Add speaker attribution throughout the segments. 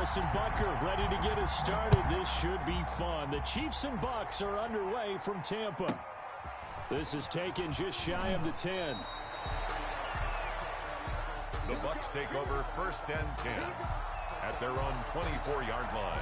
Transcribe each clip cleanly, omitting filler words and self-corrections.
Speaker 1: Dallas and Bucker ready to get us started. This should be fun. The Chiefs and Bucks are underway from Tampa. This is taken just shy of the 10.
Speaker 2: The Bucks take over 1st and 10 at their own 24-yard line.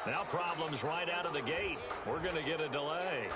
Speaker 1: Now problems right out of the gate. We're going to get a delay.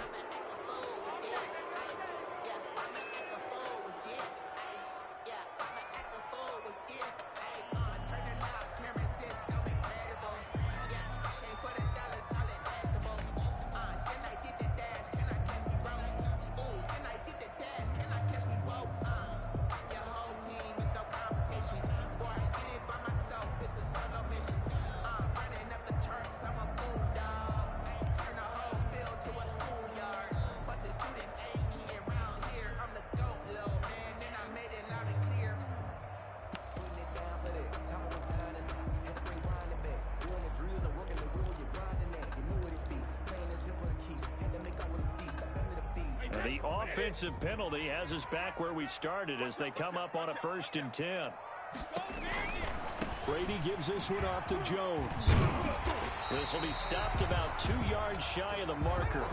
Speaker 1: The offensive penalty has us back where we started as they come up on a 1st and 10. Brady gives this one off to Jones. This will be stopped about 2 yards shy of the marker.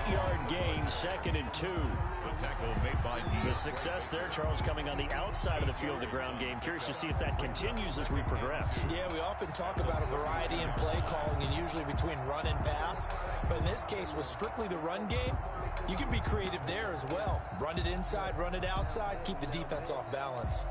Speaker 1: 8-yard gain, 2nd and 2.
Speaker 2: The tackle made by D.
Speaker 1: The success there, Charles, coming on the outside of the field, the ground game. Curious to see if that continues as we progress.
Speaker 3: Yeah, we often talk about a variety in play calling and usually between run and pass. But in this case, with strictly the run game, you can be creative there as well. Run it inside, run it outside, keep the defense off balance.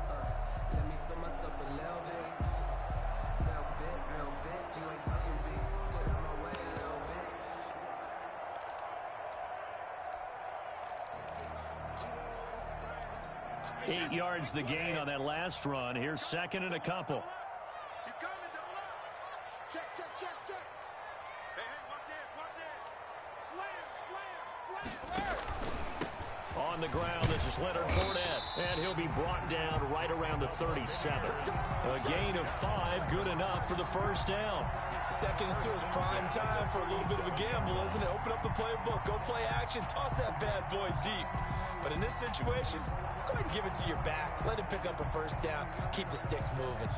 Speaker 1: Eight yards the gain on that last run. Here's 2nd and a couple.
Speaker 4: He's coming, double up. Check, check, check, check. Hey, watch it. Slam.
Speaker 1: On the ground, this is Leonard Fournette, and he'll be brought down right around the 37. A gain of 5, good enough for the 1st down.
Speaker 3: 2nd and 2 is prime time for a little bit of a gamble, isn't it? Open up the playbook, go play action, toss that bad boy deep. But in this situation, go ahead and give it to your back. Let him pick up a 1st down. Keep the sticks moving.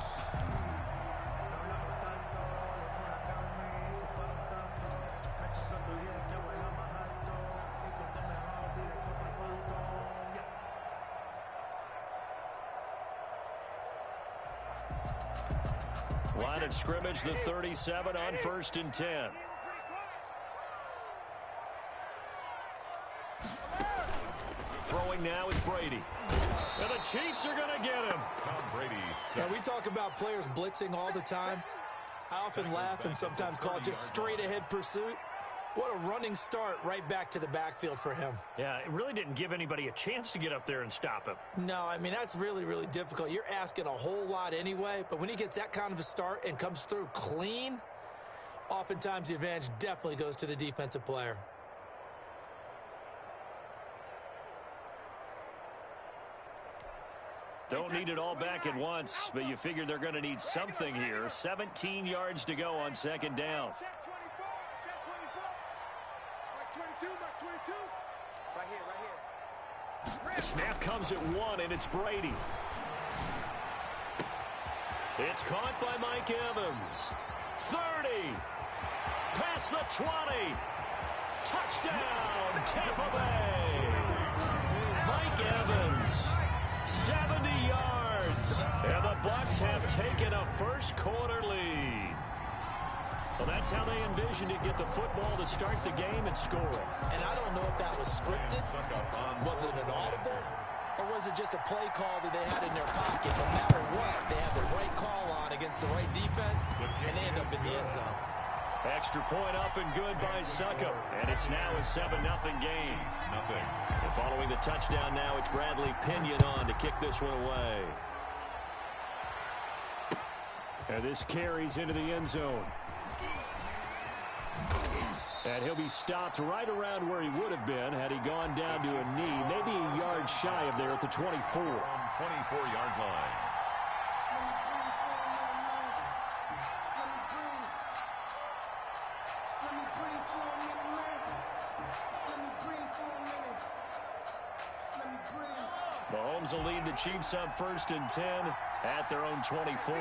Speaker 1: Line of scrimmage, the 37 on 1st and 10. Throwing now is Brady. And the Chiefs are going to get him.
Speaker 2: Tom Brady.
Speaker 3: Now, we talk about players blitzing all the time. I often laugh and sometimes call it just straight ahead pursuit. What a running start right back to the backfield for him.
Speaker 1: Yeah, it really didn't give anybody a chance to get up there and stop him.
Speaker 3: No, I mean, that's really, really difficult. You're asking a whole lot anyway, but when he gets that kind of a start and comes through clean, oftentimes the advantage definitely goes to the defensive player.
Speaker 1: Don't need it all back at once, but you figure they're going to need something here. 17 yards to go on 2nd down.
Speaker 4: Check 24. Check 24. Box 22. Right here.
Speaker 1: Snap comes at 1, and it's Brady. It's caught by Mike Evans. 30. Past the 20. Touchdown, Tampa Bay. Mike Evans. 70 yards. And the Bucks have taken a 1st quarter lead. The that's how they envisioned it, get the football to start the game and score.
Speaker 3: And I don't know if that was scripted, was it an audible, or was it just a play call that they had in their pocket? No matter what, they have the right call on against the right defense, and they end up in the end zone.
Speaker 1: Extra point up and good by Succop, and it's now a 7-0 game. And following the touchdown now, it's Bradley Pinion on to kick this one away. And this carries into the end zone. And he'll be stopped right around where he would have been had he gone down to a knee, maybe a yard shy of there at the 24.
Speaker 2: 24-yard line.
Speaker 1: Mahomes will lead the Chiefs up 1st and 10 at their own 24.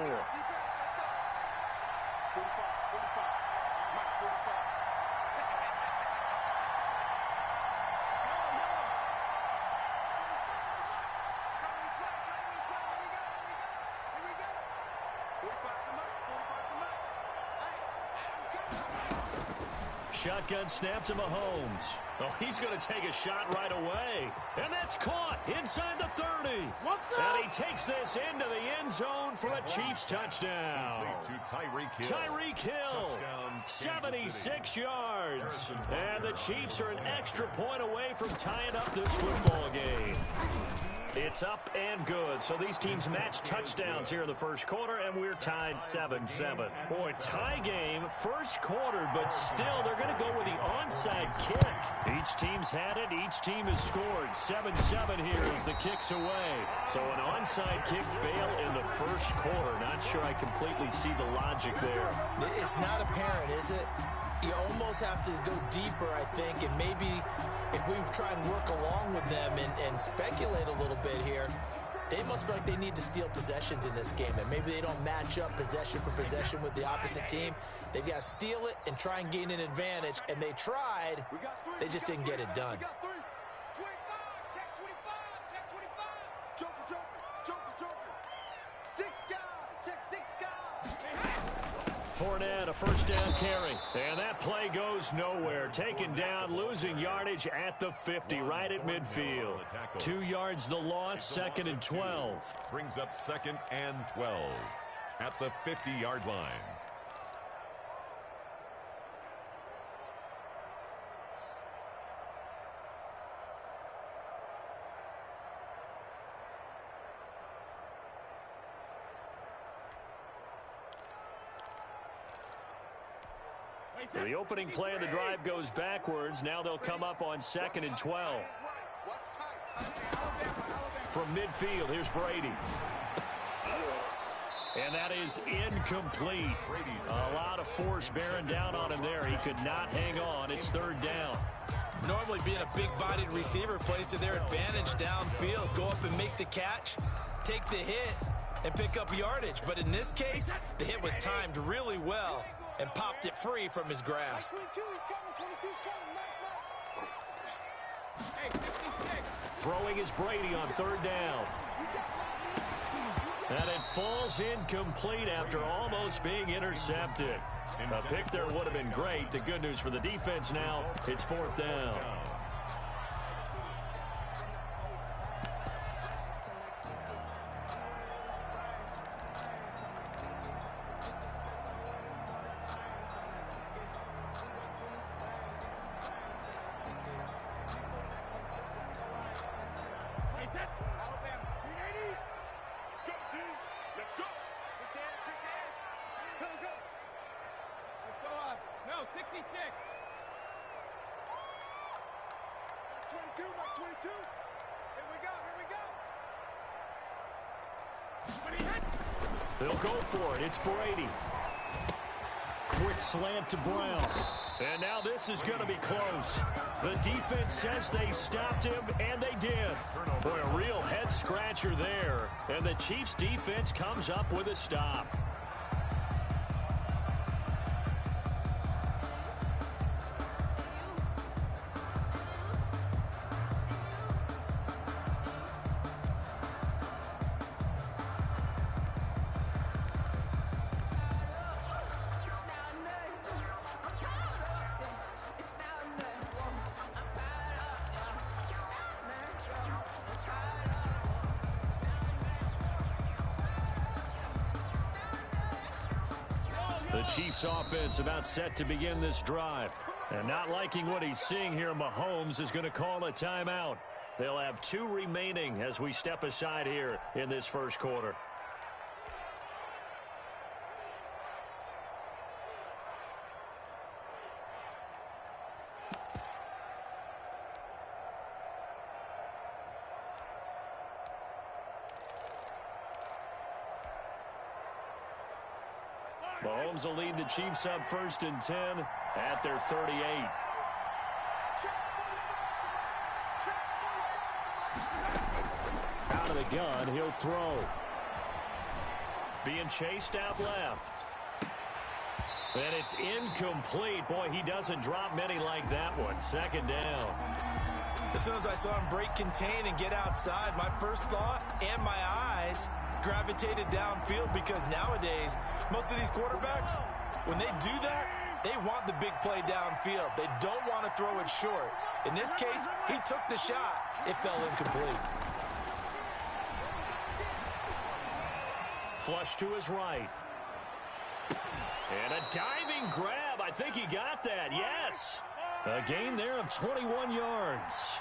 Speaker 1: Shotgun snap to Mahomes. Oh, he's going to take a shot right away. And that's caught inside the 30. And he takes this into the end zone for a Chiefs touchdown. Tyreek Hill, 76 yards. And the Chiefs are an extra point away from tying up this football game. It's up and good. So these teams match touchdowns here in the first quarter, and we're tied 7-7. Boy, tie game, first quarter, but still they're going to go with the onside kick. Each team's had it. Each team has scored. 7-7 here as the kick's away. So an onside kick fail in the first quarter. Not sure I completely see the logic there.
Speaker 3: It's not apparent, is it? You almost have to go deeper, I think, and maybe if we try and work along with them and speculate a little bit here, they must feel like they need to steal possessions in this game, and maybe they don't match up possession for possession with the opposite team. They've got to steal it and try and gain an advantage, and they tried. They just didn't get it done.
Speaker 1: Fournette, a first down carry. And that play goes nowhere. Taken down, losing yardage at the 50, right at midfield. 2 yards the loss, 2nd and 12.
Speaker 2: Brings up 2nd and 12 at the 50-yard line.
Speaker 1: So the opening play of the drive goes backwards. Now they'll come up on 2nd and 12. From midfield, here's Brady. And that is incomplete. A lot of force bearing down on him there. He could not hang on. It's 3rd down.
Speaker 3: Normally being a big-bodied receiver plays to their advantage downfield. Go up and make the catch, take the hit, and pick up yardage. But in this case, the hit was timed really well and popped it free from his grasp.
Speaker 1: Throwing is Brady on 3rd down. And it falls incomplete after almost being intercepted. A pick there would have been great. The good news for the defense now, it's 4th down. They'll go for it. It's Brady. Quick slant to Brown. And now this is going to be close. The defense says they stopped him, and they did. Boy, a real head-scratcher there. And the Chiefs' defense comes up with a stop. The Chiefs offense about set to begin this drive. And not liking what he's seeing here, Mahomes is going to call a timeout. They'll have 2 remaining as we step aside here in this first quarter. Mahomes will lead the Chiefs up 1st and 10 at their 38. Out of the gun, he'll throw. Being chased out left. And it's incomplete. Boy, he doesn't drop many like that one. 2nd down.
Speaker 3: As soon as I saw him break contain and get outside, my first thought and my eyes gravitated downfield, because nowadays, most of these quarterbacks, when they do that, they want the big play downfield. They don't want to throw it short. In this case, he took the shot. It fell incomplete.
Speaker 1: Flush to his right. And a diving grab. I think he got that. Yes. A gain there of 21 yards.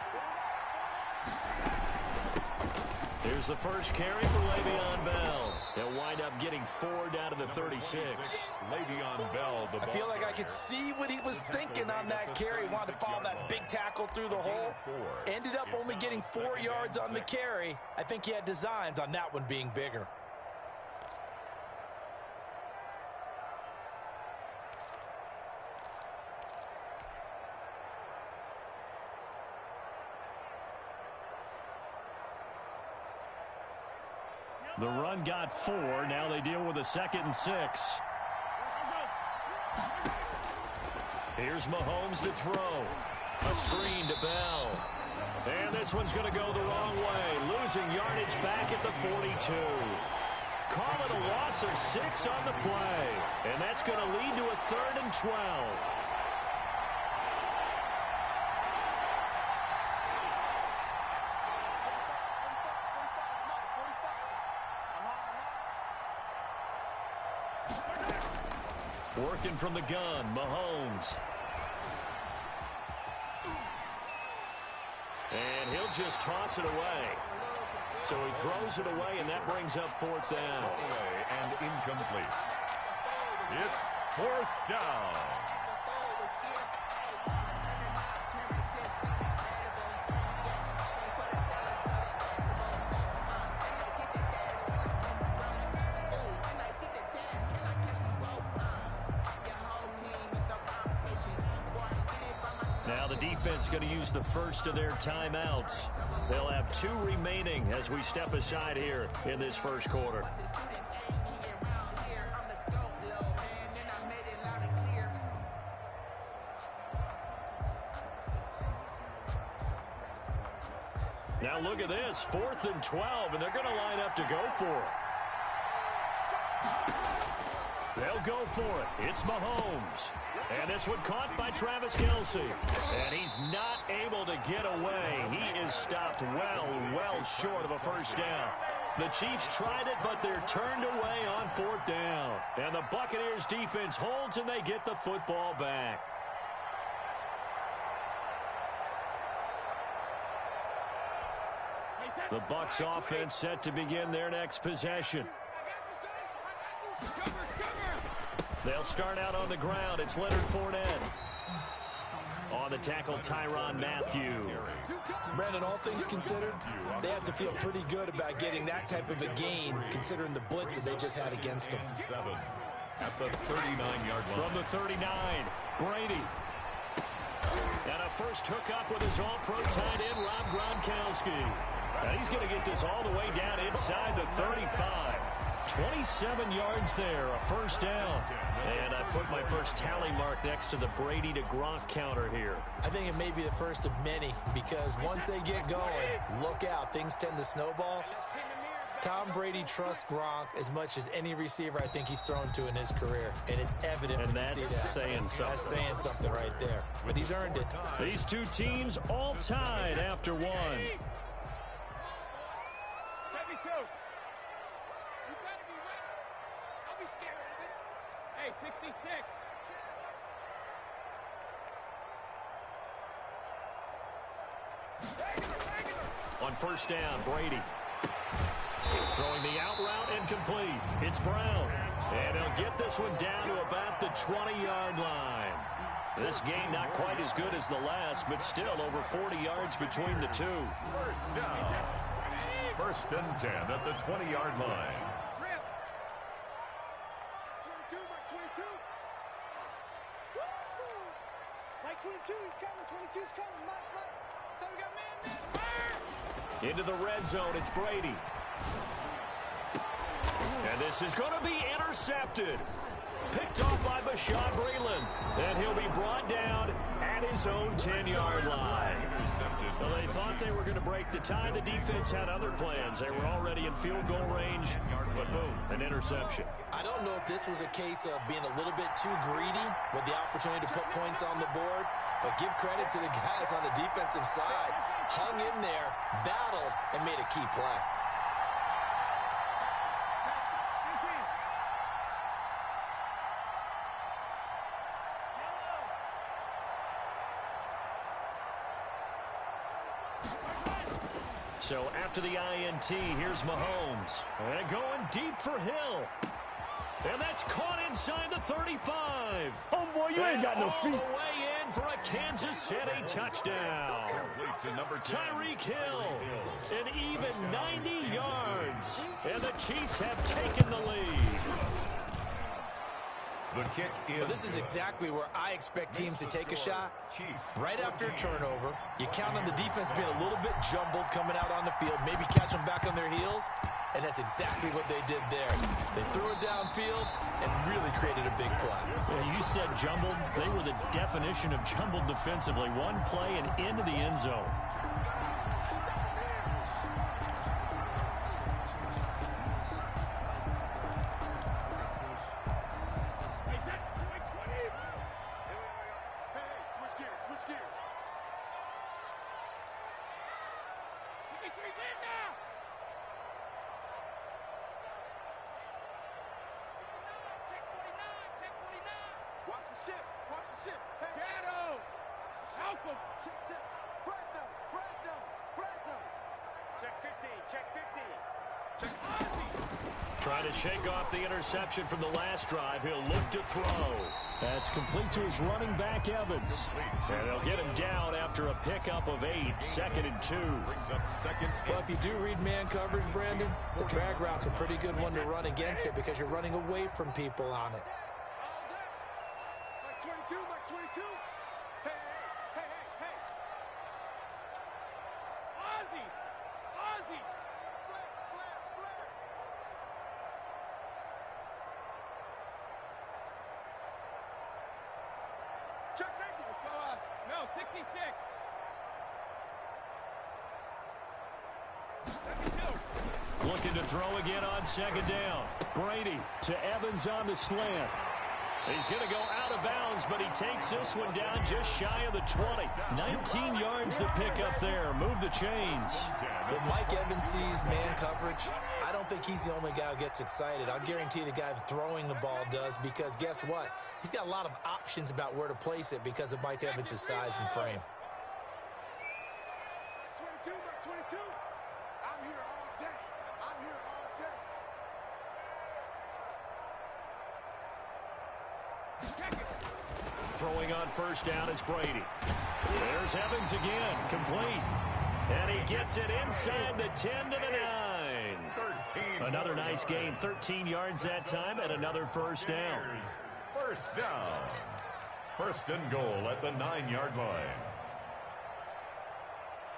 Speaker 1: Here's the first carry for Le'Veon Bell. He'll wind up getting 4 down to the 36.
Speaker 2: Le'Veon Bell.
Speaker 3: I feel like I could see what he was thinking on that carry. Wanted to follow that big tackle through the hole. Ended up only getting 4 yards on the carry. I think he had designs on that one being bigger.
Speaker 1: The run got 4. Now they deal with a 2nd and 6. Here's Mahomes to throw. A screen to Bell. And this one's going to go the wrong way. Losing yardage back at the 42. Call it a loss of 6 on the play. And that's going to lead to a 3rd and 12. Working from the gun, Mahomes. And he'll just toss it away. So he throws it away, and that brings up 4th down.
Speaker 2: And incomplete. It's 4th down.
Speaker 1: Now the defense going to use the first of their timeouts. They'll have 2 remaining as we step aside here in this first quarter. Now look at this, 4th and 12, and they're going to line up to go for it. They'll go for it. It's Mahomes. And this one caught by Travis Kelce. And he's not able to get away. He is stopped well short of a first down. The Chiefs tried it, but they're turned away on 4th down. And the Buccaneers defense holds, and they get the football back. The Bucs offense set to begin their next possession. They'll start out on the ground. It's Leonard Fournette. On the tackle, Tyrann Mathieu.
Speaker 3: Brandon, all things considered, they have to feel pretty good about getting that type of a gain, considering the blitz that they just had against them.
Speaker 2: 7 at the 39-yard line.
Speaker 1: From the 39, Brady. And a first hookup with his all-pro tight end, Rob Gronkowski. Now he's going to get this all the way down inside the 35. 27 yards there, a first down. And I put my first tally mark next to the Brady to Gronk counter here.
Speaker 3: I think it may be the first of many, because once they get going, look out, things tend to snowball. Tom Brady trusts Gronk as much as any receiver I think he's thrown to in his career, and it's evident
Speaker 1: and
Speaker 3: when you see that.
Speaker 1: Saying something.
Speaker 3: That's saying something right there, but he's earned it.
Speaker 1: These two teams all tied after one.
Speaker 5: Hey, 66.
Speaker 1: On first down, Brady. Throwing the out route incomplete. It's Brown. And he'll get this one down to about the 20-yard line. This game not quite as good as the last, but still over 40 yards between the two.
Speaker 2: First down. First and 10 at the 20-yard line.
Speaker 4: 22, Mike 22. Woo! Mike 22, he's coming. 22's coming. Mike. So we got man.
Speaker 1: Into the red zone, it's Brady. And this is going to be intercepted. Picked off by Bashaud Breeland. And he'll be brought down at his own 10-yard line. Well, they thought they were going to break the tie. The defense had other plans. They were already in field goal range. But boom, an interception.
Speaker 3: I don't know if this was a case of being a little bit too greedy with the opportunity to put points on the board. But give credit to the guys on the defensive side. Hung in there, battled, and made a key play.
Speaker 1: So after the INT, here's Mahomes. And going deep for Hill. And that's caught inside the 35.
Speaker 5: Oh, boy, you ain't got no feet.
Speaker 1: All the way in for a Kansas City touchdown.
Speaker 2: To number 10.
Speaker 1: Tyreek Hill. An even 90 yards. And the Chiefs have taken the lead.
Speaker 2: The kick is
Speaker 3: Well, this is exactly where I expect teams to take a shot. Right after a turnover, you count on the defense being a little bit jumbled coming out on the field, maybe catch them back on their heels, and that's exactly what they did there. They threw it downfield and really created a big play.
Speaker 1: Yeah, you said jumbled. They were the definition of jumbled defensively. One play and into the end zone. Trying to shake off the interception from the last drive. He'll look to throw. That's complete to his running back, Evans. And they'll get him down after a pickup of 8. 2nd and 2.
Speaker 3: Well, if you do read man coverage, Brandon, the drag route's a pretty good one to run against it because you're running away from people on it.
Speaker 4: Mike 22, Mike 22. Hey. Ozzy. Flare. Check safety.
Speaker 5: No, 66. 72.
Speaker 1: Looking to throw again on 2nd down. Brady to Evans on the slant. He's going to go out of bounds, but he takes this one down just shy of the 20. 19 yards to pick up there. Move the chains.
Speaker 3: When Mike Evans sees man coverage, I don't think he's the only guy who gets excited. I'll guarantee the guy throwing the ball does, because guess what? He's got a lot of options about where to place it because of Mike Evans' size and frame.
Speaker 4: Mike 22. I'm here all day.
Speaker 1: Throwing on first down is Brady. There's Evans again, complete. And he gets it inside the 10 to the 9. Another nice gain, 13 yards that time, and another first down.
Speaker 2: First down. First and goal at the 9-yard line.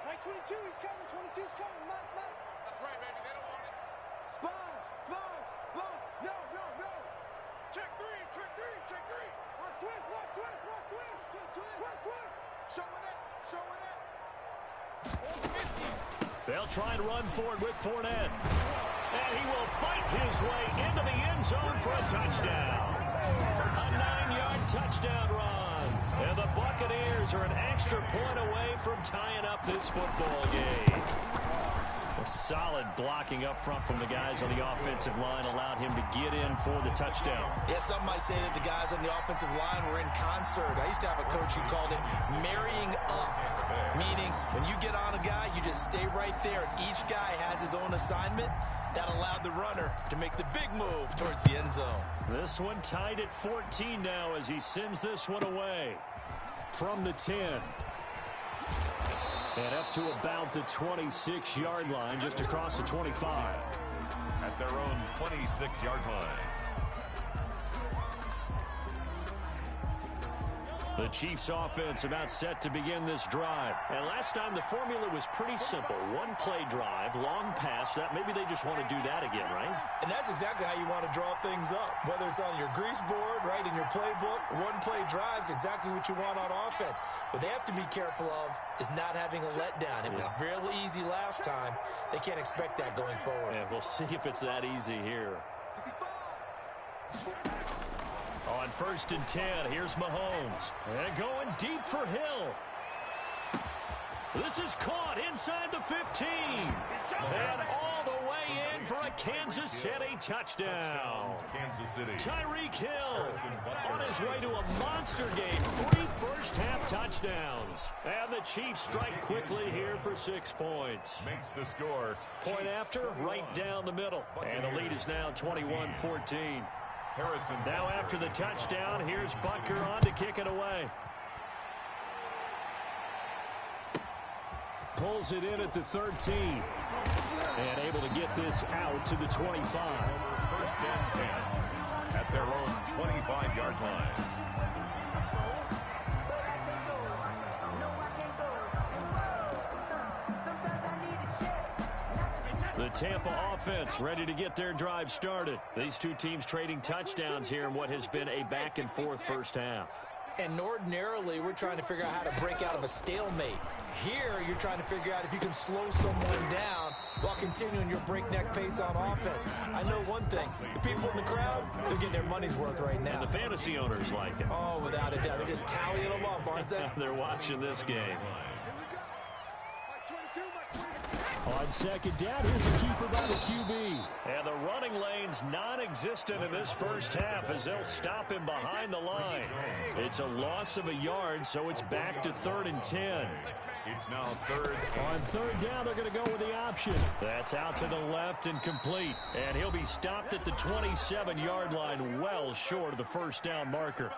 Speaker 4: Mike 22, he's coming. 22's coming. Mike. That's right, baby. They don't want it. Sponge. No. Check three. Watch twist. Showing it.
Speaker 1: They'll try and run forward with Fournette. And he will fight his way into the end zone for a touchdown. A 9-yard touchdown run. And the Buccaneers are an extra point away from tying up this football game. Solid blocking up front from the guys on the offensive line allowed him to get in for the touchdown.
Speaker 3: Yeah, some might say that the guys on the offensive line were in concert. I used to have a coach who called it marrying up, meaning when you get on a guy, you just stay right there, and each guy has his own assignment. That allowed the runner to make the big move towards the end zone.
Speaker 1: This one tied at 14 now as he sends this one away from the 10. And up to about the 26-yard line, just across the 25.
Speaker 2: At their own 26-yard line.
Speaker 1: The Chiefs offense about set to begin this drive. And last time the formula was pretty simple. One play drive, long pass. That maybe they just want to do that again, right?
Speaker 3: And that's exactly how you want to draw things up. Whether it's on your grease board, right, in your playbook, one play drive is exactly what you want on offense. What they have to be careful of is not having a letdown. It was real easy last time. They can't expect that going forward.
Speaker 1: Yeah, we'll see if it's that easy here. On 1st and 10, here's Mahomes. And going deep for Hill. This is caught inside the 15. And all the way in for a Kansas City touchdown.
Speaker 2: Kansas City.
Speaker 1: Tyreek Hill on his way to a monster game. 3 first-half touchdowns. And the Chiefs strike quickly here for 6 points.
Speaker 2: Makes the score.
Speaker 1: Point after, right down the middle. And the lead is now 21-14. Now after the touchdown, here's Butker on to kick it away. Pulls it in at the 13. And able to get this out to the 25.
Speaker 2: 1st and 10 at their own 25-yard line.
Speaker 1: The Tampa offense ready to get their drive started. These two teams trading touchdowns here in what has been a back-and-forth first half.
Speaker 3: And ordinarily, we're trying to figure out how to break out of a stalemate. Here, you're trying to figure out if you can slow someone down while continuing your breakneck pace on offense. I know one thing. The people in the crowd, they're getting their money's worth right now.
Speaker 1: And the fantasy owners like it.
Speaker 3: Oh, without a doubt. They're just tallying them up, aren't they?
Speaker 1: They're watching this game. On 2nd down, here's a keeper by the QB. And the running lane's non-existent in this first half as they'll stop him behind the line. It's a loss of a yard, so it's back to 3rd and 10.
Speaker 2: It's now 3rd.
Speaker 1: On 3rd down, they're going to go with the option. That's out to the left and complete. And he'll be stopped at the 27-yard line, well short of the first down marker.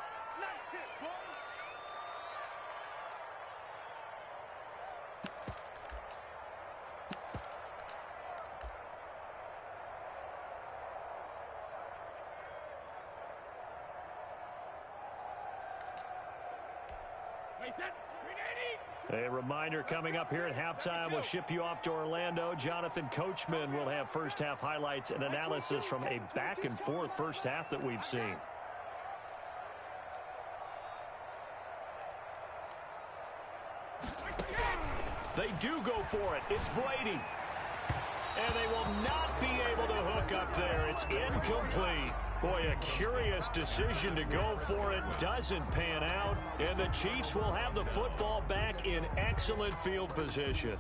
Speaker 1: A reminder coming up here at halftime. We'll ship you off to Orlando. Jonathan Coachman will have first-half highlights and analysis from a back-and-forth first half that we've seen. They do go for it. It's Brady. And they will not be able to hook up there. It's incomplete. Boy, a curious decision to go for it. Doesn't pan out. And the Chiefs will have the football back in excellent field position.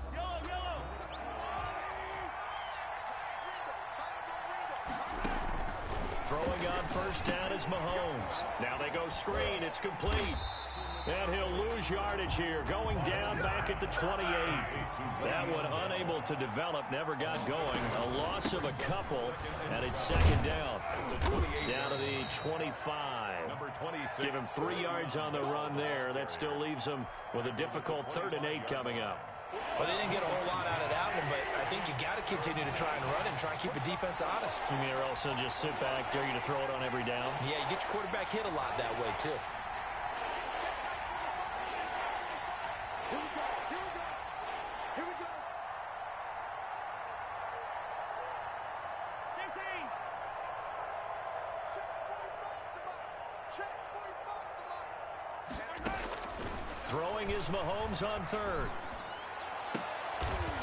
Speaker 1: Throwing on first down is Mahomes. Now they go screen. It's complete. And he'll lose yardage here, going down back at the 28. That one unable to develop, never got going. A loss of a couple, and it's 2nd down. Down to the 25.
Speaker 2: Number 26.
Speaker 1: Give him 3 yards on the run there. That still leaves him with a difficult 3rd and 8 coming up.
Speaker 3: Well, they didn't get a whole lot out of that one, but I think you got to continue to try and run and try and keep the defense honest.
Speaker 1: You mean, or also just sit back, dare you to throw it on every down?
Speaker 3: Yeah, you get your quarterback hit a lot that way, too.
Speaker 1: Throwing is Mahomes on 3rd.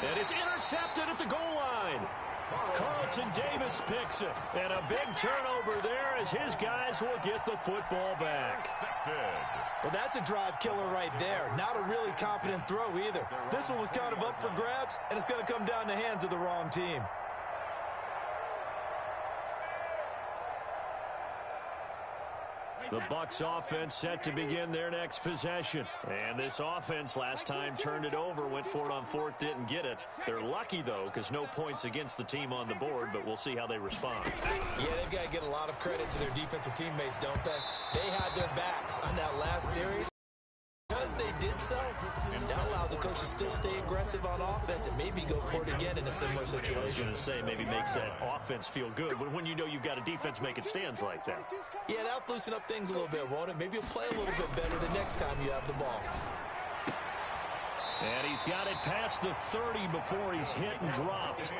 Speaker 1: And it's intercepted at the goal line. Carlton Davis picks it. And a big turnover there as his guys will get the football back.
Speaker 3: Well, that's a drive killer right there. Not a really confident throw either. This one was kind of up for grabs, and it's going to come down the hands of the wrong team.
Speaker 1: The Bucs offense set to begin their next possession. And this offense last time turned it over, went for it on fourth, didn't get it. They're lucky, though, because no points against the team on the board, but we'll see how they respond.
Speaker 3: Yeah, they've got to get a lot of credit to their defensive teammates, don't they? They had their backs on that last series. Because they did so, that allows the coach to still stay aggressive on offense and maybe go for it again in a similar situation.
Speaker 1: I was going to say maybe makes that offense feel good, but when you know you've got a defense making stands like that.
Speaker 3: Yeah, that'll loosen up things a little bit, won't it? Maybe you'll play a little bit better the next time you have the ball.
Speaker 1: And he's got it past the 30 before he's hit and dropped.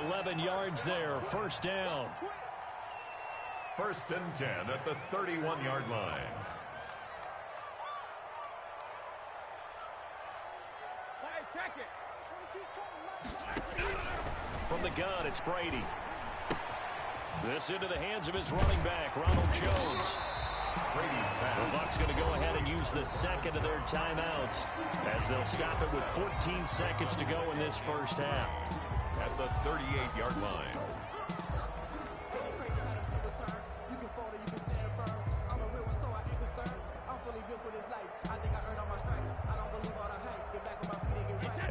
Speaker 1: 11 yards there, first down.
Speaker 2: 1st and 10 at the 31-yard line.
Speaker 5: Check it.
Speaker 1: From the gun, it's Brady. This into the hands of his running back, Ronald Jones. The Bucs going to go ahead and use the second of their timeouts as they'll stop it with 14 seconds to go in this first half.
Speaker 2: At the 38-yard line.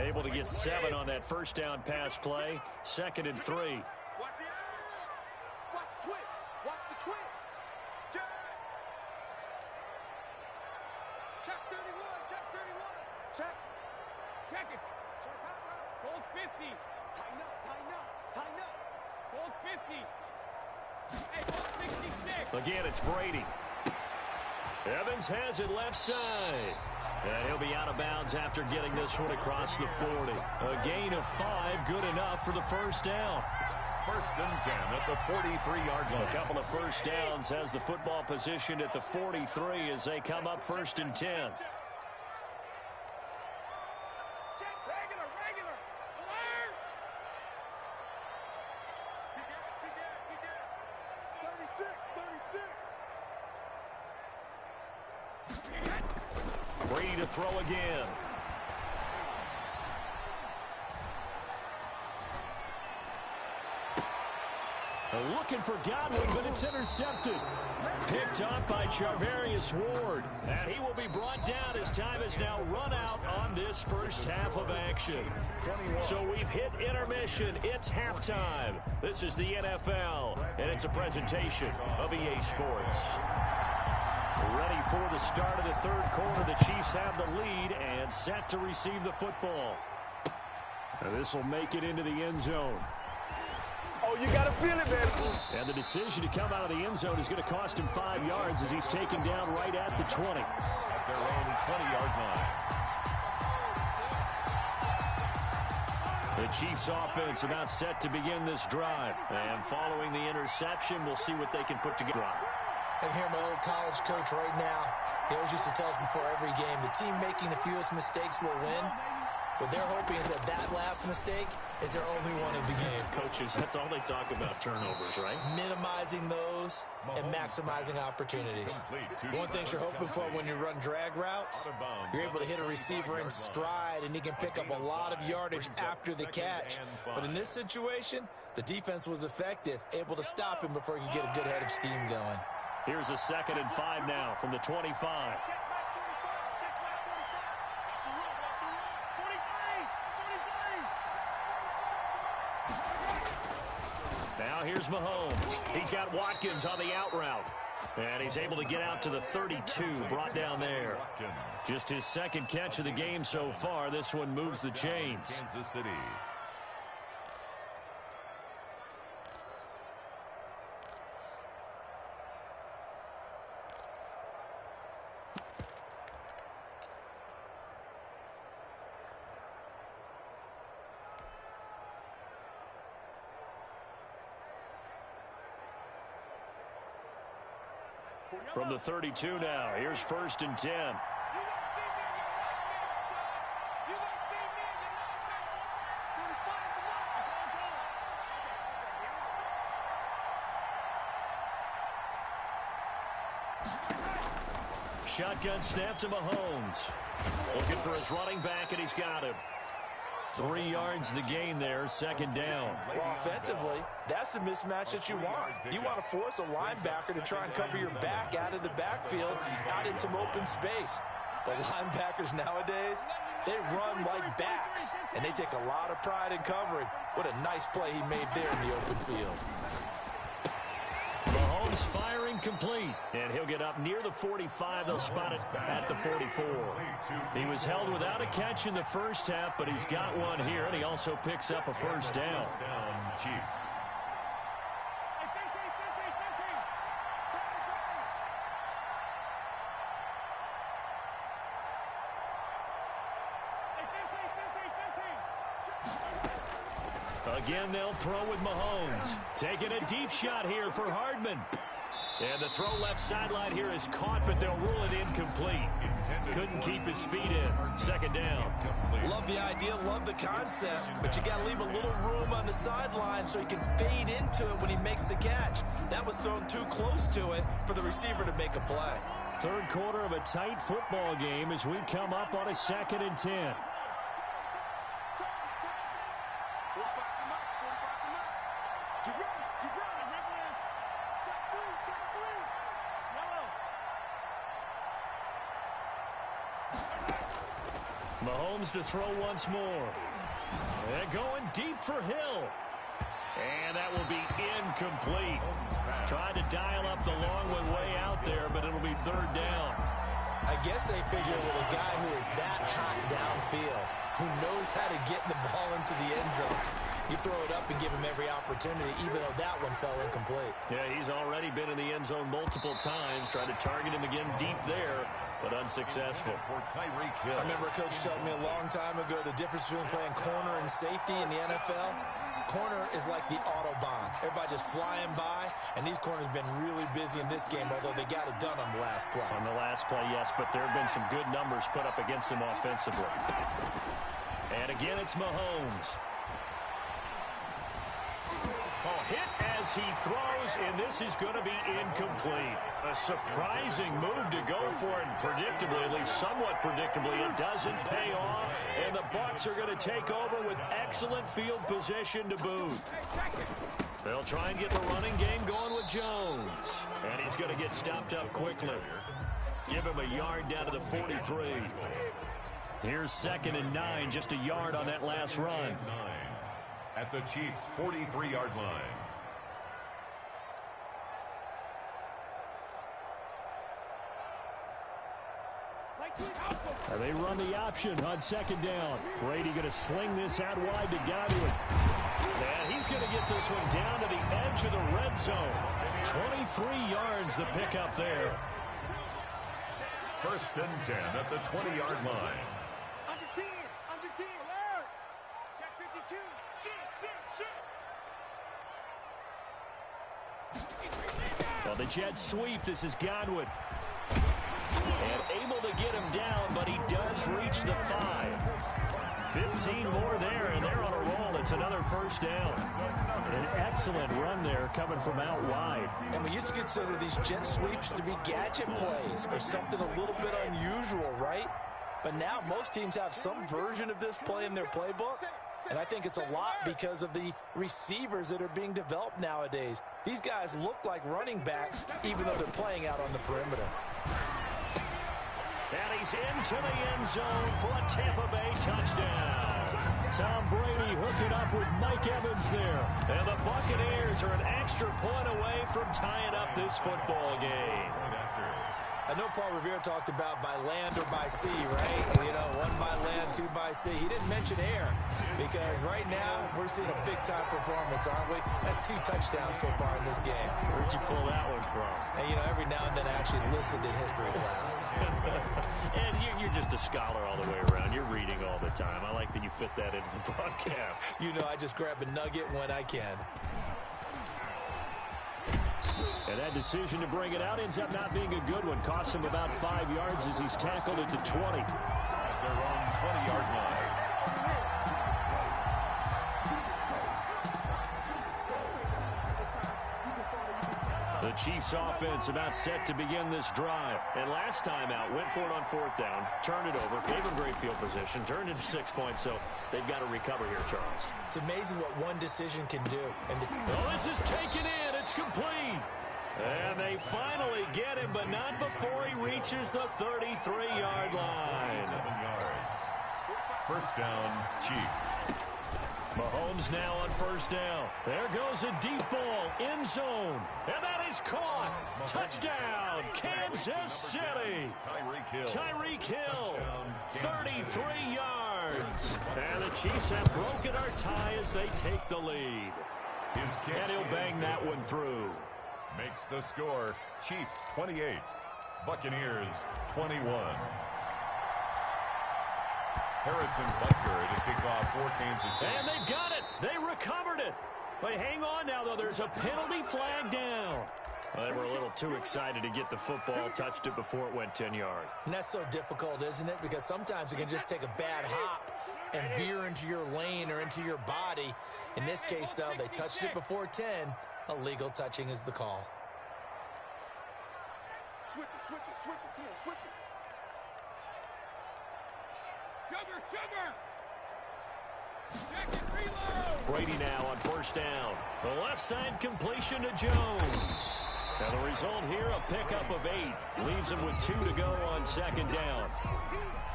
Speaker 1: Able to get 7 on that first down pass play. 2nd and 3.
Speaker 4: Watch the eye. Watch the twist. Watch the twist. Check 31. Check 31. Check.
Speaker 5: Check it.
Speaker 4: Check hot route.
Speaker 5: Hold 50.
Speaker 4: Tighten up. Tighten up. Tighten up.
Speaker 5: Hold 50. Hey, hold 66.
Speaker 1: Again, it's Brady. Evans has it left side. And he'll be out of bounds after getting this one across the 40. A gain of 5, good enough for the first down.
Speaker 2: 1st and 10 at the 43-yard line.
Speaker 1: A couple of first downs has the football positioned at the 43 as they come up 1st and 10.
Speaker 5: Regular. Alert.
Speaker 4: Be there. 36. 36.
Speaker 1: Brady to throw again. Looking for Godwin, but it's intercepted. Picked up by Charvarius Ward. And he will be brought down as time has now run out on this first half of action. So we've hit intermission. It's halftime. This is the NFL, and it's a presentation of EA Sports. Ready for the start of the third quarter. The Chiefs have the lead and set to receive the football. This will make it into the end zone.
Speaker 5: Oh, you got to feel it, baby.
Speaker 1: And the decision to come out of the end zone is going to cost him 5 yards as he's taken down right at the 20.
Speaker 2: At their own 20-yard line.
Speaker 1: The Chiefs offense about set to begin this drive. And following the interception, we'll see what they can put together.
Speaker 3: I can hear my old college coach right now. He always used to tell us before every game, the team making the fewest mistakes will win. What they're hoping is that that last mistake is their only one of the game.
Speaker 1: Coaches, that's all they talk about, turnovers, right?
Speaker 3: Minimizing those and maximizing opportunities. One thing you're hoping for when you run drag routes, you're able to hit a receiver in stride and he can pick up a lot of yardage after the catch. But in this situation, the defense was effective, able to stop him before he could get a good head of steam going.
Speaker 1: Here's a 2nd and 5 now from the 25. Now here's Mahomes. He's got Watkins on the out route. And he's able to get out to the 32, brought down there. Just his 2nd catch of the game so far. This one moves the chains.
Speaker 2: Kansas City.
Speaker 1: From the 32 now, here's 1st and 10. Shotgun snap to Mahomes. Looking for his running back, and he's got him. 3 yards the gain there, second down.
Speaker 3: Well, offensively, that's the mismatch that you want. You want to force a linebacker to try and cover your back out of the backfield, out in some open space. The linebackers nowadays, they run like backs, and they take a lot of pride in covering. What a nice play he made there in the open field.
Speaker 1: Mahomes firing complete, and he'll get up near the 45. They'll spot it at the 44. He was held without a catch in the first half, but he's got one here, and he also picks up a first down.
Speaker 2: Chiefs.
Speaker 1: Again, they'll throw with Mahomes. Taking a deep shot here for Hardman. And the throw left sideline here is caught, but they'll rule it incomplete. Couldn't keep his feet in. Second down.
Speaker 3: Love the idea, love the concept, but you got to leave a little room on the sideline so he can fade into it when he makes the catch. That was thrown too close to it for the receiver to make a play.
Speaker 1: Third quarter of a tight football game as we come up on a 2nd and 10. Mahomes to throw once more. They're going deep for Hill. And that will be incomplete. Tried to dial up the long one way out there, but it'll be third down.
Speaker 3: I guess they figure with a guy who is that hot downfield, who knows how to get the ball into the end zone, you throw it up and give him every opportunity, even though that one fell incomplete.
Speaker 1: Yeah, he's already been in the end zone multiple times. Tried to target him again deep there, but unsuccessful.
Speaker 3: I remember a coach telling me a long time ago the difference between playing corner and safety in the NFL. Corner is like the Autobahn. Everybody just flying by, and these corners have been really busy in this game, although they got it done on the last play.
Speaker 1: On the last play, yes, but there have been some good numbers put up against them offensively. And again, it's Mahomes. Oh, hit as he throws, and this is going to be incomplete. A surprising move to go for it, and predictably, at least somewhat predictably, it doesn't pay off, and the Bucs are going to take over with excellent field position to boot. They'll try and get the running game going with Jones, and he's going to get stopped up quickly. Give him a yard down to the 43. Here's 2nd and 9, just a yard on that last run.
Speaker 2: At the Chiefs' 43-yard line.
Speaker 1: They run the option on 2nd down. Brady going to sling this out wide to Godwin. And he's going to get this one down to the edge of the red zone. 23 yards the pickup there.
Speaker 2: 1st and 10 at the 20-yard line.
Speaker 5: Under 10, alert. Check 52, shoot.
Speaker 1: Well, the Jets sweep. This is Godwin. And able to get him down, but he does reach the 5. 15 more there, and they're on a roll. It's another first down. An excellent run there coming from out wide.
Speaker 3: And we used to consider these jet sweeps to be gadget plays or something a little bit unusual, right? But now most teams have some version of this play in their playbook. And I think it's a lot because of the receivers that are being developed nowadays. These guys look like running backs even though they're playing out on the perimeter.
Speaker 1: And he's into the end zone for a Tampa Bay touchdown. Tom Brady hooking up with Mike Evans there. And the Buccaneers are an extra point away from tying up this football game.
Speaker 3: I know Paul Revere talked about by land or by sea, right? You know, 1 by land, 2 by sea. He didn't mention air because right now we're seeing a big-time performance, aren't we? That's 2 touchdowns so far in this game.
Speaker 1: Where'd you pull that one from?
Speaker 3: And, you know, every now and then I actually listened in history class.
Speaker 1: And you're just a scholar all the way around. You're reading all the time. I like that you fit that into the broadcast.
Speaker 3: You know, I just grab a nugget when I can.
Speaker 1: And that decision to bring it out ends up not being a good one. Costs him about 5 yards as he's tackled at the 20.
Speaker 2: At their own 20-yard line.
Speaker 1: The Chiefs offense about set to begin this drive. And last time out, went for it on 4th down, turned it over, gave them great field position, turned into 6 points, so they've got to recover here, Charles.
Speaker 3: It's amazing what one decision can do.
Speaker 1: Oh, this is taken in. It's complete. And they finally get him, but not before he reaches the 33-yard line.
Speaker 2: 7 yards. First down, Chiefs.
Speaker 1: Mahomes now on 1st down. There goes a deep ball, end zone. And that is caught. Touchdown, Kansas City. Tyreek Hill, 33 yards. And the Chiefs have broken our tie as they take the lead. And he'll bang that one through.
Speaker 2: Makes the score, Chiefs 28, Buccaneers 21. Harrison Butker to kick off for Kansas City.
Speaker 1: And they've got it. They recovered it. But hang on now, though. There's a penalty flag down. Well, they were a little too excited to get the football, touched it before it went 10 yards.
Speaker 3: And that's so difficult, isn't it? Because sometimes it can just take a bad hop and veer into your lane or into your body. In this case, though, they touched it before 10. Illegal touching is the call.
Speaker 5: Switch it, switch it, switch it, yeah, switch it. Sugar! Jacket, reload!
Speaker 1: Brady now on 1st down. The left side completion to Jones. Now the result here, a pickup of 8. Leaves him with 2 to go on 2nd down.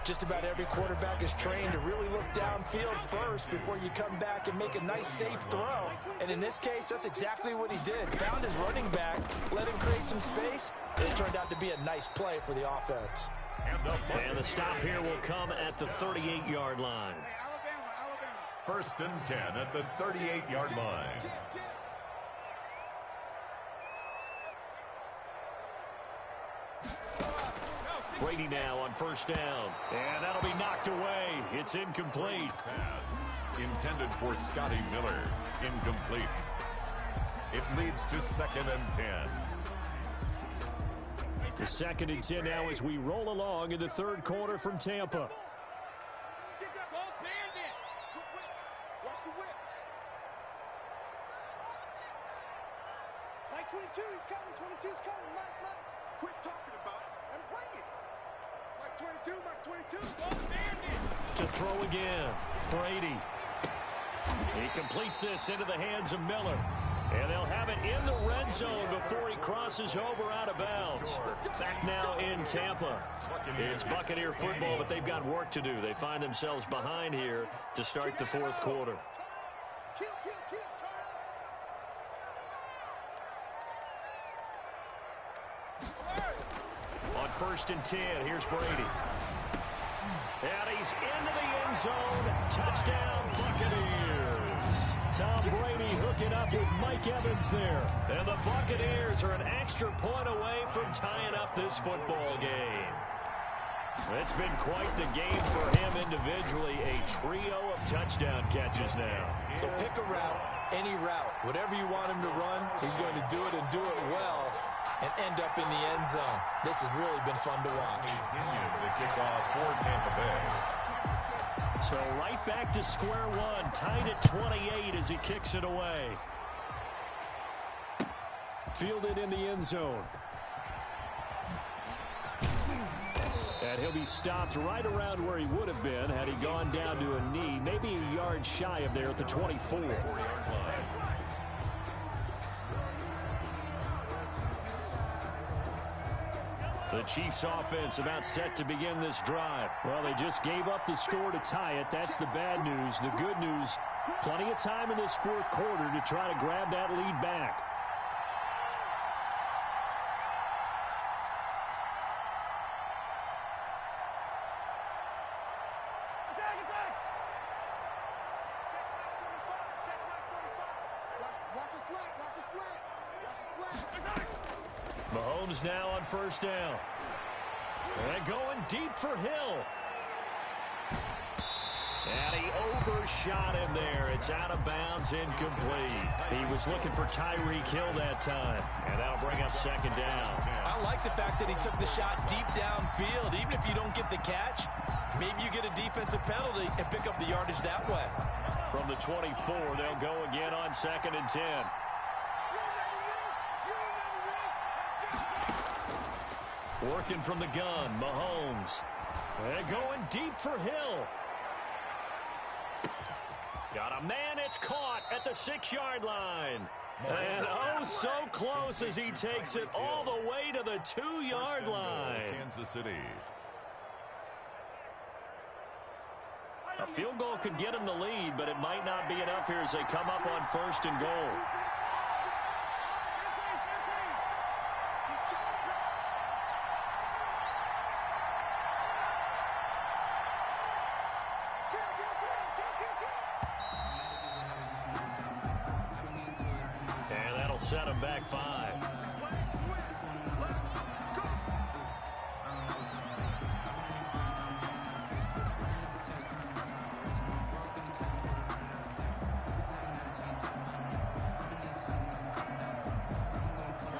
Speaker 3: Just about every quarterback is trained to really look downfield first before you come back and make a nice, safe throw. And in this case, that's exactly what he did. Found his running back, let him create some space. It turned out to be a nice play for the offense.
Speaker 1: And the stop here will come at the 38-yard line.
Speaker 2: First and 10 at the 38-yard line.
Speaker 1: Brady now on 1st down. And that'll be knocked away. It's incomplete.
Speaker 2: Pass intended for Scotty Miller. Incomplete. It leads to 2nd and 10.
Speaker 1: The 2nd and 10 now as we roll along in the 3rd quarter from Tampa.
Speaker 5: Watch the whip. Mike 22, he's coming. 22's coming. Mike. Quit talking about it and bring it. Mike 22.
Speaker 1: To throw again. Brady. He completes this into the hands of Miller. And they'll have it in the red zone before he crosses over out of bounds. Back now in Tampa. It's Buccaneer football, but they've got work to do. They find themselves behind here to start the 4th quarter.
Speaker 5: Kill, turn up.
Speaker 1: On 1st and 10, here's Brady. And he's into the end zone. Touchdown, Buccaneers. Tom Brady hooking up with Mike Evans there. And the Buccaneers are an extra point away from tying up this football game. It's been quite the game for him individually. A trio of touchdown catches now.
Speaker 3: So pick a route, any route. Whatever you want him to run, he's going to do it and do it well and end up in the end zone. This has really been fun to watch.
Speaker 2: The kickoff for Tampa Bay.
Speaker 1: So right back to square one, tied at 28 as he kicks it away. Fielded in the end zone. And he'll be stopped right around where he would have been had he gone down to a knee, maybe a yard shy of there at the 24. The Chiefs offense about set to begin this drive. Well, they just gave up the score to tie it. That's the bad news. The good news, plenty of time in this 4th quarter to try to grab that lead back. Mahomes now on 1st down. And going deep for Hill. And he overshot him there. It's out of bounds, incomplete. He was looking for Tyreek Hill that time. And that'll bring up 2nd down.
Speaker 3: I like the fact that he took the shot deep downfield. Even if you don't get the catch, maybe you get a defensive penalty and pick up the yardage that way.
Speaker 1: From the 24, they'll go again on 2nd and 10. Working from the gun, Mahomes. And going deep for Hill. Got a man, it's caught at the 6-yard line. And oh, so close as he takes it all the way to the 2-yard line.
Speaker 2: Kansas City.
Speaker 1: A field goal could get him the lead, but it might not be enough here as they come up on 1st and goal. And that'll set him back 5.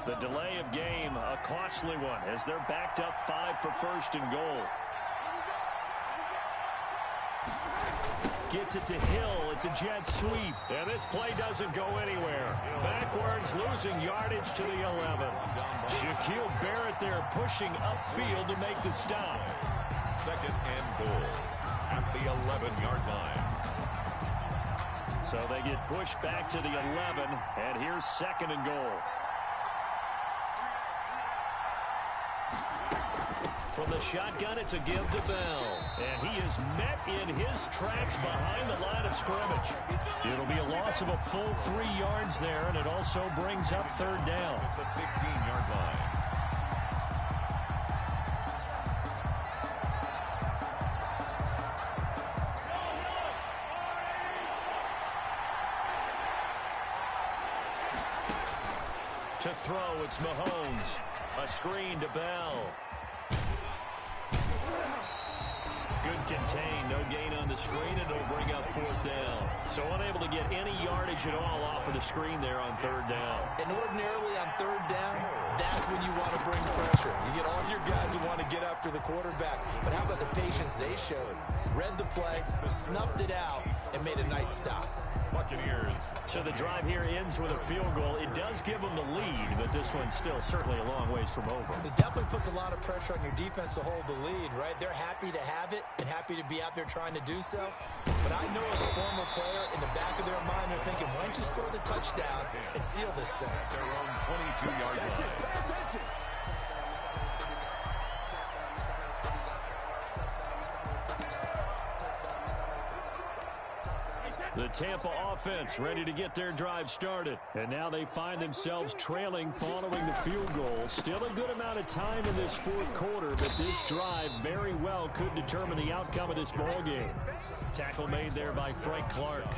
Speaker 1: The delay of game, a costly one, as they're backed up 5 for 1st and goal. Gets it to Hill. It's a jet sweep. And this play doesn't go anywhere. Backwards, losing yardage to the 11. Shaquille Barrett there pushing upfield to make the stop.
Speaker 2: 2nd and goal at the 11-yard line.
Speaker 1: So they get pushed back to the 11, and here's 2nd and goal. From the shotgun, it's a give to Bell. And he is met in his tracks behind the line of scrimmage. It'll be a loss of a full 3 yards there, and it also brings up 3rd down.
Speaker 2: At the 15-yard line.
Speaker 1: To throw, it's Mahomes. A screen to Bell. Good contain, no gain on the screen, and it'll bring up 4th down. So unable to get any yardage at all off of the screen there on 3rd down.
Speaker 3: And ordinarily on 3rd down, that's when you want to bring pressure. You get all your guys who want to get after the quarterback. But how about the patience they showed? Read the play, snuffed it out, and made a nice stop.
Speaker 2: Buccaneers.
Speaker 1: So the drive here ends with a field goal. It does give them the lead, but this one's still certainly a long ways from over.
Speaker 3: It definitely puts a lot of pressure on your defense to hold the lead, right? They're happy to have it and happy to be out there trying to do so. But I know as a former player, in the back of their mind, they're thinking, why don't you score the touchdown and seal this thing?
Speaker 2: Their own 22-yard line.
Speaker 1: The Tampa offense ready to get their drive started. And now they find themselves trailing following the field goal. Still a good amount of time in this 4th quarter, but this drive very well could determine the outcome of this ball game. Tackle made there by Frank Clark.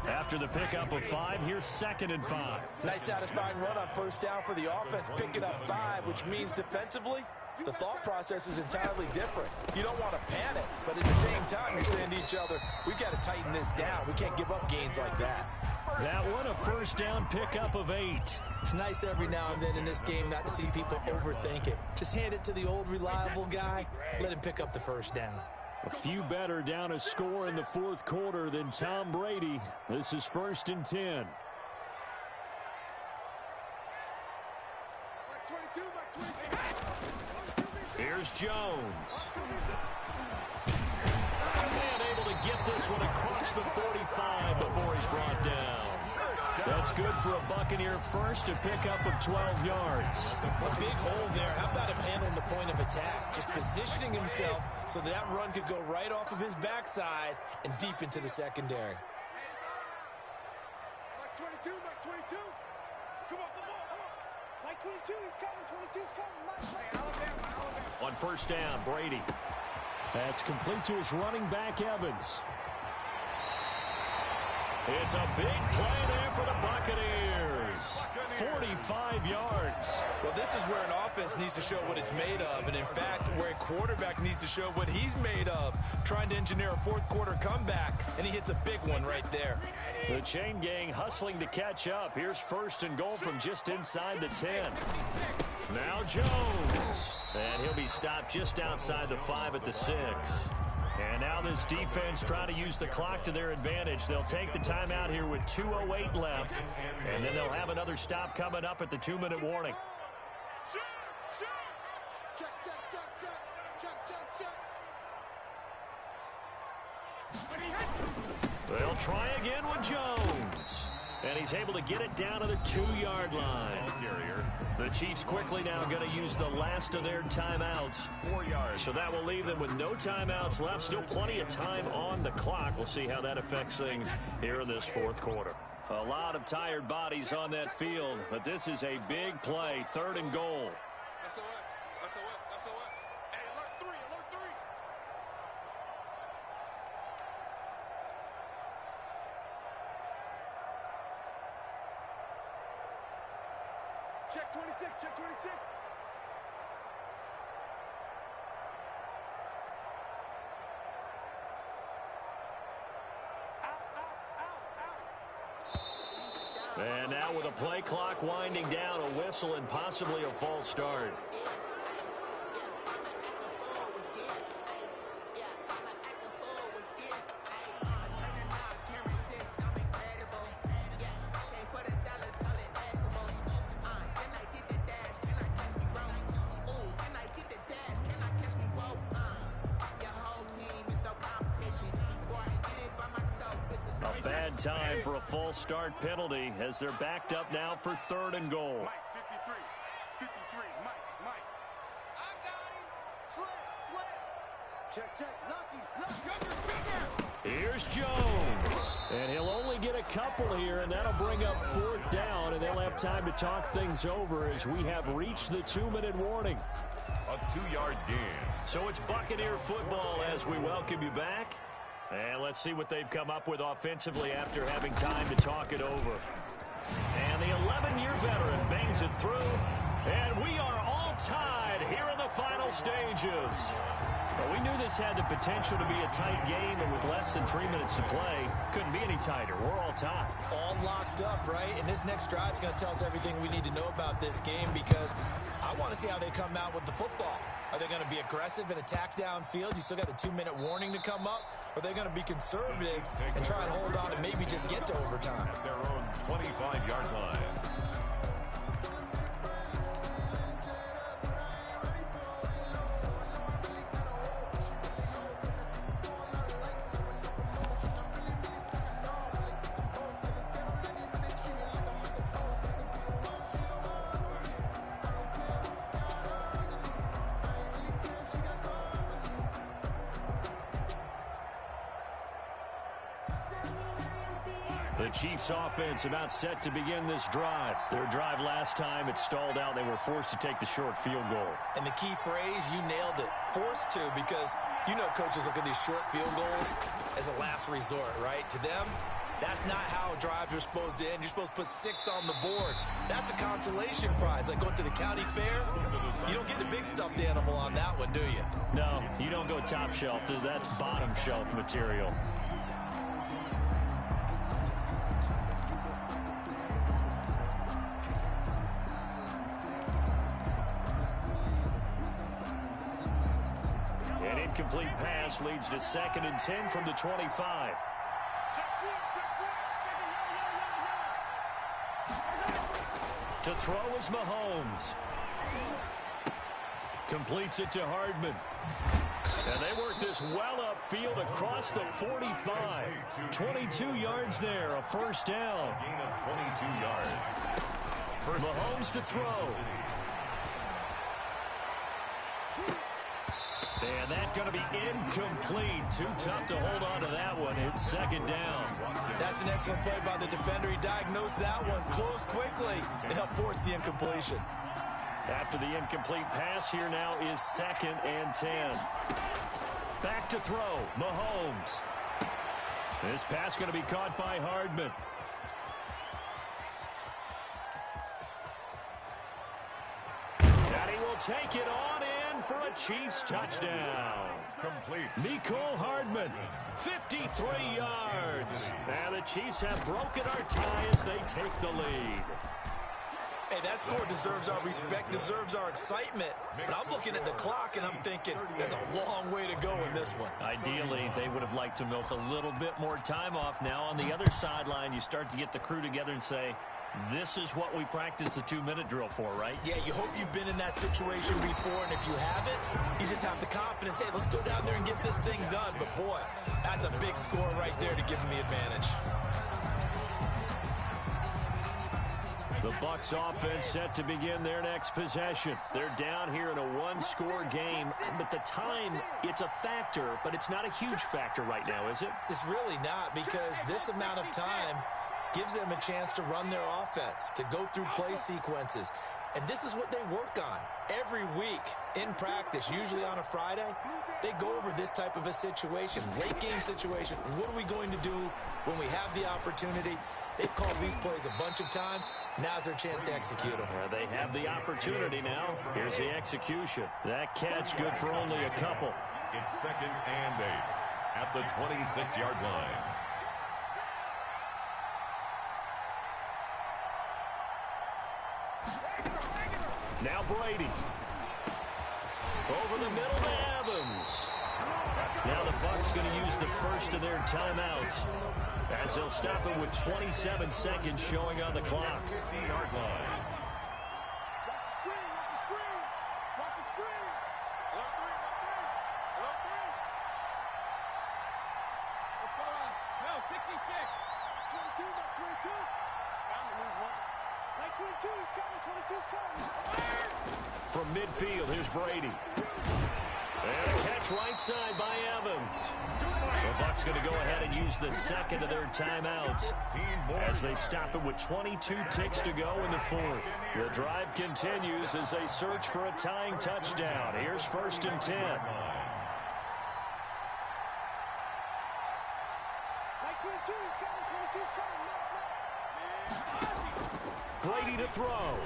Speaker 1: After the pickup of 5, here's 2nd and 5.
Speaker 3: Nice satisfying run on 1st down for the offense. Picking up 5, which means defensively, the thought process is entirely different. You don't want to panic, but at the same time, you're saying to each other, we've got to tighten this down. We can't give up gains like that.
Speaker 1: That one, a 1st down pickup of 8.
Speaker 3: It's nice every now and then in this game not to see people overthink it. Just hand it to the old reliable guy. Let him pick up the 1st down.
Speaker 1: A few better down a score in the 4th quarter than Tom Brady. This is 1st and 10. Here's Jones. And able to get this one across the 45 before he's brought down. That's good for a Buccaneer first, a pickup of 12 yards.
Speaker 3: A big hole there. How about him handling the point of attack? Just positioning himself so that run could go right off of his backside and deep into the secondary.
Speaker 5: Mike 22, Mike 22. Come off the ball. Mike 22, he's coming. 22's coming. Mike. Alabama.
Speaker 1: On 1st down, Brady. That's complete to his running back, Evans. It's a big play there for the Buccaneers. 45 yards.
Speaker 3: Well, this is where an offense needs to show what it's made of. And, in fact, where a quarterback needs to show what he's made of. Trying to engineer a 4th quarter comeback, and he hits a big one right there.
Speaker 1: The chain gang hustling to catch up. Here's 1st and goal from just inside the 10. Now Jones. And he'll be stopped just outside the 5 at the 6. And now this defense trying to use the clock to their advantage. They'll take the timeout here with 2:08 left. And then they'll have another stop coming up at the 2-minute warning.
Speaker 4: Check, check, check, check. Check, check, check.
Speaker 1: They'll try again with Jones. And he's able to get it down to the 2-yard line. The Chiefs quickly now going to use the last of their timeouts.
Speaker 2: 4 yards.
Speaker 1: So that will leave them with no timeouts left. Still plenty of time on the clock. We'll see how that affects things here in this fourth quarter. A lot of tired bodies on that field, but this is a big play. 3rd and goal.
Speaker 4: SOS. Hey, alert 3, alert 3. Check 26, check 26.
Speaker 1: And now with a play clock winding down, a whistle and possibly a false start. Time for a false start penalty as they're backed up now for 3rd and goal.
Speaker 4: Mike, 53, Mike. I got him. Slam. Check, knock him.
Speaker 1: Here's Jones. And he'll only get a couple here, and that'll bring up 4th down, and they'll have time to talk things over as we have reached the 2-minute warning.
Speaker 2: A 2-yard gain.
Speaker 1: So it's Buccaneer football as we welcome you back. And let's see what they've come up with offensively after having time to talk it over. And the 11-year veteran bangs it through. And we are all tied here in the final stages. Well, we knew this had the potential to be a tight game, and with less than 3 minutes to play, couldn't be any tighter. We're all tied.
Speaker 3: All locked up, right? And this next drive is going to tell us everything we need to know about this game, because I want to see how they come out with the football. Are they going to be aggressive and attack downfield? You still got the 2-minute warning to come up? Or are they going to be conservative and try and hold on and maybe just get to overtime?
Speaker 2: At their own 25-yard line.
Speaker 1: The Chiefs offense about set to begin this drive. Their drive last time, it stalled out. They were forced to take the short field goal.
Speaker 3: And the key phrase, you nailed it. Forced to, because you know coaches look at these short field goals as a last resort, right? To them, that's not how drives are supposed to end. You're supposed to put 6 on the board. That's a consolation prize. Like going to the county fair, you don't get the big stuffed animal on that one, do you?
Speaker 1: No, you don't go top shelf. That's bottom shelf material. Complete pass leads to 2nd and 10 from the 25. To throw is Mahomes. Completes it to Hardman. And they work this well upfield across the 45. 22 yards there, a 1st down.
Speaker 2: A gain of 22 yards.
Speaker 1: Mahomes to throw. And that's going to be incomplete. Too tough to hold on to that one. It's 2nd down.
Speaker 3: That's an excellent play by the defender. He diagnosed that one, closed quickly, and helped force the incompletion.
Speaker 1: After the incomplete pass, here now is 2nd and 10. Back to throw, Mahomes. This pass going to be caught by Hardman. And he will take it on in for a Chiefs touchdown.
Speaker 2: Complete.
Speaker 1: Mecole Hardman, 53 yards. And the Chiefs have broken our tie as they take the lead.
Speaker 3: Hey, that score deserves our respect, deserves our excitement. But I'm looking at the clock, and I'm thinking there's a long way to go in this one.
Speaker 1: Ideally, they would have liked to milk a little bit more time off. Now, on the other sideline, you start to get the crew together and say, This is what we practice the 2-minute drill for, right?
Speaker 3: Yeah, you hope you've been in that situation before, and if you haven't, you just have the confidence, hey, let's go down there and get this thing done. But, boy, that's a big score right there to give them the advantage.
Speaker 1: The Bucs offense set to begin their next possession. They're down here in a one-score game, but the time, it's a factor, but it's not a huge factor right now, is it?
Speaker 3: It's really not, because this amount of time gives them a chance to run their offense, to go through play sequences. And this is what they work on every week in practice, usually on a Friday. They go over this type of a situation, late game situation. What are we going to do when we have the opportunity? They've called these plays a bunch of times. Now's their chance to execute them.
Speaker 1: They have the opportunity now. Here's the execution. That catch good for only a couple.
Speaker 2: It's 2nd and 8 at the 26-yard line.
Speaker 1: Now Brady. Over the middle to Evans. Now the Bucs going to use the first of their timeouts, as they'll stop it with 27 seconds showing on the clock.
Speaker 2: 50-yard line.
Speaker 4: Watch the screen. Alert 3. Alert 3. Let's go out. No, 66. 22, not 22. Bound to lose one. Like 22, he's coming. 22's coming. Fire!
Speaker 1: From midfield, here's Brady. And a catch right side by Evans. The Bucs going to go ahead and use the second of their timeouts as they stop it with 22 ticks to go in the fourth. The drive continues as they search for a tying touchdown. Here's 1st and 10.
Speaker 4: Like 22, he's coming. 22's coming.
Speaker 1: Brady to throw.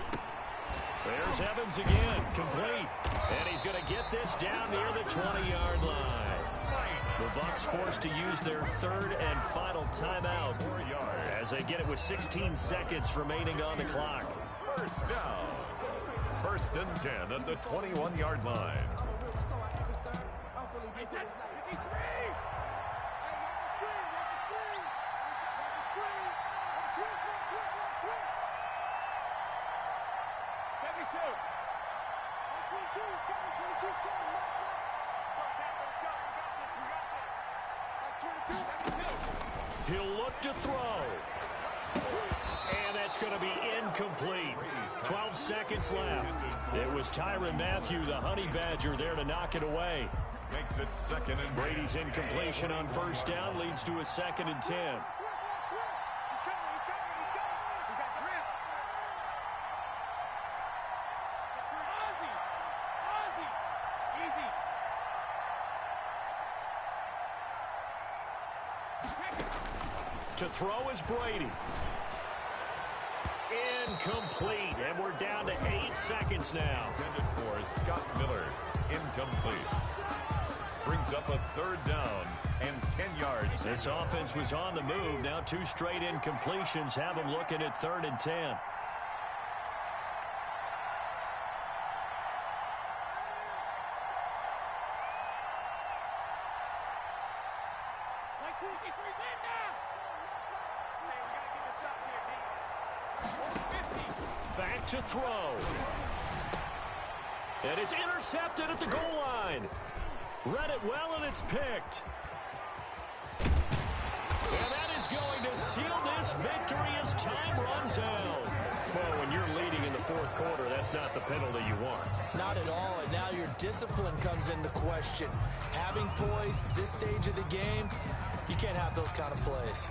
Speaker 1: There's Evans again, complete. And he's going to get this down near the 20-yard line. The Bucs forced to use their 3rd and final timeout as they get it with 16 seconds remaining on the clock.
Speaker 2: First down. 1st and 10 at the 21-yard line.
Speaker 1: He'll look to throw. And that's going to be incomplete. 12 seconds left. It was Tyrann Mathieu, the Honey Badger, there to knock it away.
Speaker 2: Makes it 2nd and
Speaker 1: Brady's incompletion on 1st down leads to a 2nd and 10. To throw is Brady. Incomplete, and we're down to 8 seconds now.
Speaker 2: Intended for Scott Miller. Incomplete. Brings up a 3rd down and 10 yards.
Speaker 1: This offense was on the move. Now 2 straight incompletions have them looking at 3rd and 10. Back to throw. And it's intercepted at the goal line. Read it well, and it's picked. And that is going to seal this victory as time runs out. Well, when you're leading in the 4th quarter, that's not the penalty you want.
Speaker 3: Not at all, and now your discipline comes into question. Having poise this stage of the game, you can't have those kind of plays.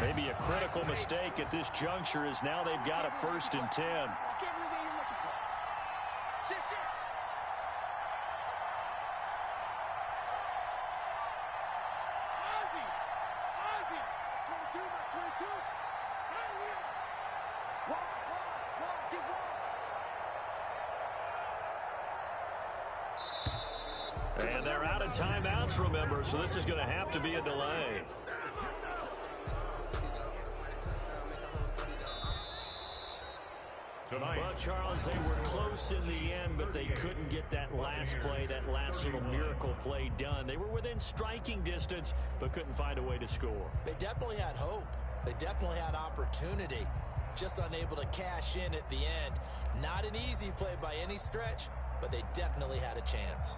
Speaker 1: Maybe a critical mistake at this juncture is now they've got a 1st and 10.
Speaker 4: I can't believe they even let you play. Shit. Ozzy. 22, not 22. Out of here. Walk, get walk.
Speaker 1: And they're out of timeouts, remember, so this is going to have to be a delay.
Speaker 2: tonight.
Speaker 1: Well, Charles, they were close in the end, but they couldn't get that last play, that last little miracle play done. They were within striking distance, but couldn't find a way to score.
Speaker 3: They definitely had hope. They definitely had opportunity. Just unable to cash in at the end. Not an easy play by any stretch, but they definitely had a chance.